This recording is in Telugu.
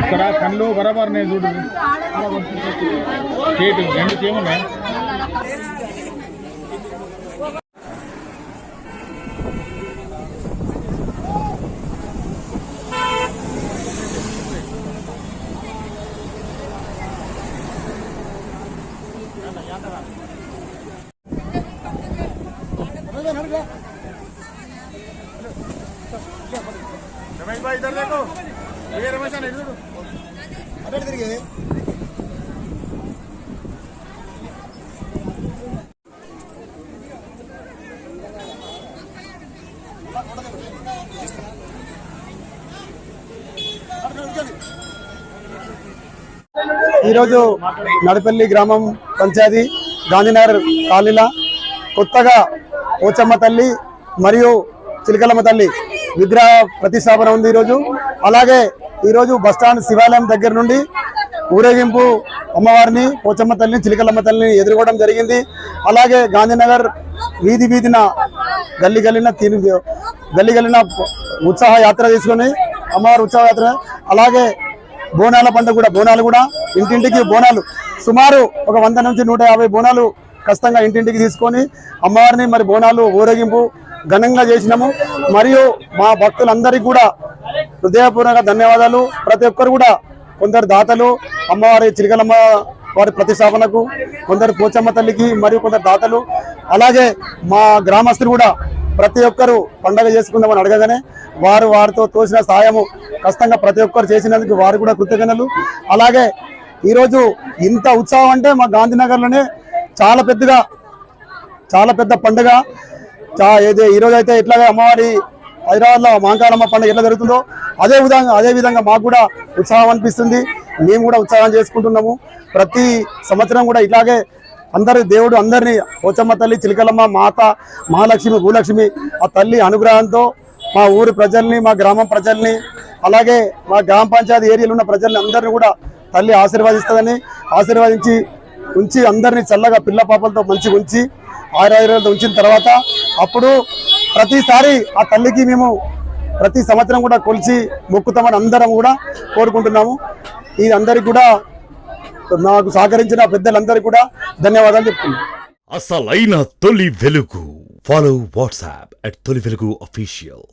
ఇక్కడ కళ్ళు బరాబర్ నేను చూడు స్టేట్ రెండు చేయమన్నా रमेश भाई इधर देखो ये रमेश ने इधर अबे इधर गए ఈరోజు నడపల్లి గ్రామం పంచాయతీ గాంధీనగర్ కాలనీలో కొత్తగా పోచమ్మ తల్లి మరియు చిలకలమ్మ తల్లి విగ్రహ ప్రతిష్టాపన ఉంది ఈరోజు. అలాగే ఈరోజు బస్టాండ్ శివాలయం దగ్గర నుండి ఊరేగింపు అమ్మవారిని పోచమ్మ తల్లిని చిలకలమ్మ తల్లిని ఎదుర్కోవడం జరిగింది. అలాగే గాంధీనగర్ వీధి వీధిన గల్లీ గల్లిన ఉత్సాహ యాత్ర తీసుకొని అమ్మవారి ఉత్సాహ యాత్ర. అలాగే బోనాల పండుగ కూడా బోనాలు కూడా ఇంటింటికి బోనాలు సుమారు ఒక 100 నుంచి 150 బోనాలు ఖచ్చితంగా ఇంటింటికి తీసుకొని అమ్మవారిని మరి బోనాలు ఊరేగింపు ఘనంగా చేసినాము. మరియు మా భక్తులందరికీ కూడా హృదయపూర్వక ధన్యవాదాలు. ప్రతి ఒక్కరు కూడా కొందరు దాతలు అమ్మవారి చిలకలమ్మ వారి ప్రతిష్టాపనకు, కొందరు పోచమ్మ తల్లికి మరియు కొందరు దాతలు. అలాగే మా గ్రామస్తులు కూడా ప్రతి ఒక్కరు పండగ చేసుకుందామని అడగగానే వారితో తోచిన సాయము ఖచ్చితంగా ప్రతి ఒక్కరు చేసినందుకు వారు కూడా కృతజ్ఞతలు. అలాగే ఈరోజు ఇంత ఉత్సాహం అంటే మా గాంధీనగర్లోనే చాలా పెద్ద పండుగ. ఈరోజు అయితే ఎట్లాగా అమ్మవారి హైదరాబాద్లో మాంకాలమ్మ పండుగ ఎట్లా జరుగుతుందో అదే విధంగా మాకు కూడా ఉత్సాహం అనిపిస్తుంది. మేము కూడా ఉత్సాహం చేసుకుంటున్నాము. ప్రతి సంవత్సరం కూడా ఇట్లాగే దేవుడు అందరినీ పోచమ్మ తల్లి, చిలకలమ్మ, మాత, మహాలక్ష్మి, భూలక్ష్మి ఆ తల్లి అనుగ్రహంతో మా ఊరి ప్రజల్ని, మా గ్రామం ప్రజల్ని, అలాగే మా గ్రామ పంచాయతీ ఏరియాలో ఉన్న ప్రజల్ని అందరినీ కూడా తల్లి ఆశీర్వదిస్తుందని ఉంచి అందరినీ చల్లగా పిల్ల పాపలతో మంచిగా ఉంచి ఆయురాయురాలతో ఉంచిన తర్వాత అప్పుడు ప్రతిసారి ఆ తల్లికి మేము ప్రతి సంవత్సరం కూడా కొలిచి మొక్కుతామని అందరం కూడా కోరుకుంటున్నాము. ఇది అందరికి కూడా నాకు సహకరించిన పెద్దలందరికీ కూడా ధన్యవాదాలు చెప్తున్నాను. అసలైన తొలి వెలుగు. ఫాలో వాట్సాప్ @తొలి వెలుగు అఫీషియల్.